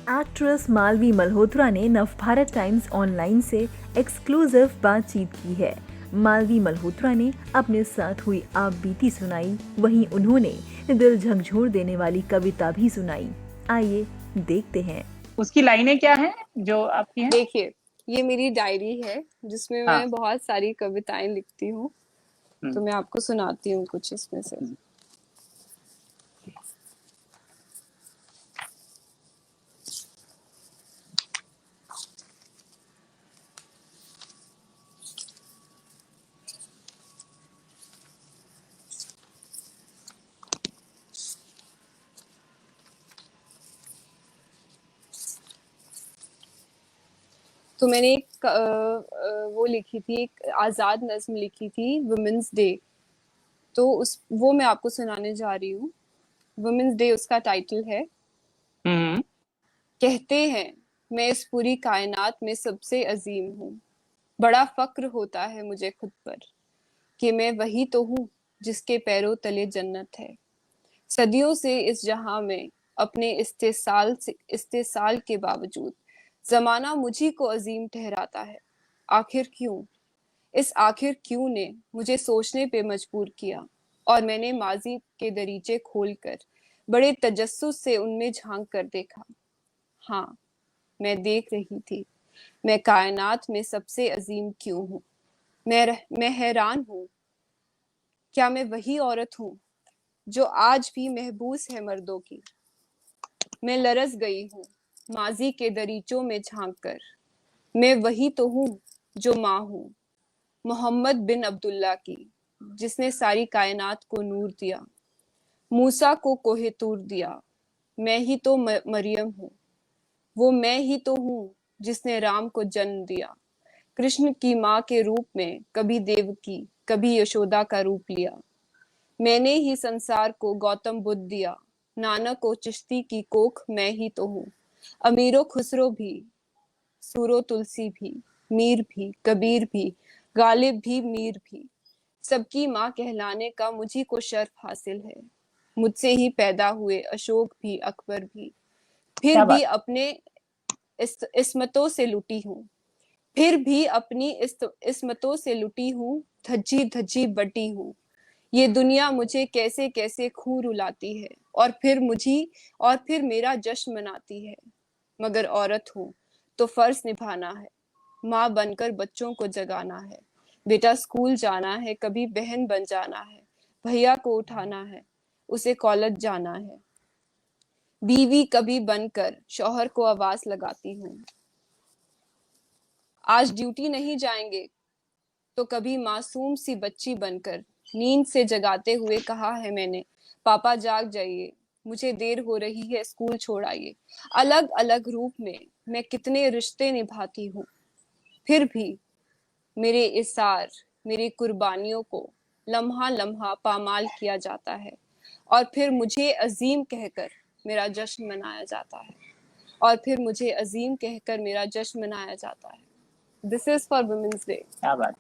Actress Malvi Malhotra ने Navbharat times online से exclusive बातचीत की है। मालवी मल्होत्रा ने अपने साथ हुई आप बीती सुनाई, वहीं उन्होंने दिल झकझोर देने वाली कविता भी सुनाई। आइए देखते हैं उसकी लाइनें क्या हैं जो आपकी हैं। देखिए, ये मेरी डायरी है जिसमें हाँ। मैं बहुत सारी कविताएं लिखती हूँ, तो मैं आपको सुनाती हूँ कुछ इसमें से। तो मैंने एक वो लिखी थी, एक आजाद नज्म लिखी थी वुमेन्स डे, तो वो मैं आपको सुनाने जा रही हूँ। वुमेन्स डे उसका टाइटल है। कहते हैं मैं इस पूरी कायनात में सबसे अजीम हूँ, बड़ा फक्र होता है मुझे खुद पर कि मैं वही तो हूँ जिसके पैरों तले जन्नत है। सदियों से इस जहां में अपने इस्तेसाल के बावजूद जमाना मुझी को अजीम ठहराता है। आखिर क्यों? इस आखिर क्यों ने मुझे सोचने पे मजबूर किया, और मैंने माजी के दरीचे खोलकर बड़े तजस्सुस से उनमें झांक कर देखा। हाँ, मैं देख रही थी, मैं कायनात में सबसे अजीम क्यों हूँ। मैं हैरान हूँ, क्या मैं वही औरत हूँ जो आज भी महबूस है मर्दों की। मैं लरस गई हूँ माजी के दरीचों में झांक कर। मैं वही तो हूँ जो माँ हूँ मोहम्मद बिन अब्दुल्ला की, जिसने सारी कायनात को नूर दिया, मूसा को कोहे तूर दिया। मैं ही तो मरियम हूँ, वो मैं ही तो हूँ जिसने राम को जन्म दिया। कृष्ण की माँ के रूप में कभी देवकी, कभी यशोदा का रूप लिया। मैंने ही संसार को गौतम बुद्ध दिया, नानक को चिश्ती की कोख मैं ही तो हूँ। अमीरो खुसरो भी, सूरो तुलसी भी, मीर भी, कबीर भी, गालिब भी, मीर भी, सबकी माँ कहलाने का मुझी को शर्फ हासिल है। मुझसे ही पैदा हुए अशोक भी, अकबर भी, फिर भी अपने इस्मतों से लुटी हूँ। फिर भी अपनी इस्मतों से लुटी हूँ, धज्जी धज्जी बटी हूँ। ये दुनिया मुझे कैसे कैसे खून रुलाती है, और फिर मेरा जश्न मनाती है। मगर औरत हूँ तो फर्ज निभाना है, माँ बनकर बच्चों को जगाना है। बेटा स्कूल जाना है, कभी बहन बन जाना है, भैया को उठाना है, उसे कॉलेज जाना है। बीवी कभी बनकर शौहर को आवाज लगाती हूँ, आज ड्यूटी नहीं जाएंगे, तो कभी मासूम सी बच्ची बनकर नींद से जगाते हुए कहा है मैंने, पापा जाग जाइए, मुझे देर हो रही है, स्कूल छोड़ आइए। अलग अलग रूप में मैं कितने रिश्ते निभाती हूँ, फिर भी मेरे इसार, मेरी कुर्बानियों को लम्हा लम्हा पामाल किया जाता है, और फिर मुझे अजीम कहकर मेरा जश्न मनाया जाता है, और फिर मुझे अजीम कहकर मेरा जश्न मनाया जाता है। This is for women's day. क्या बात।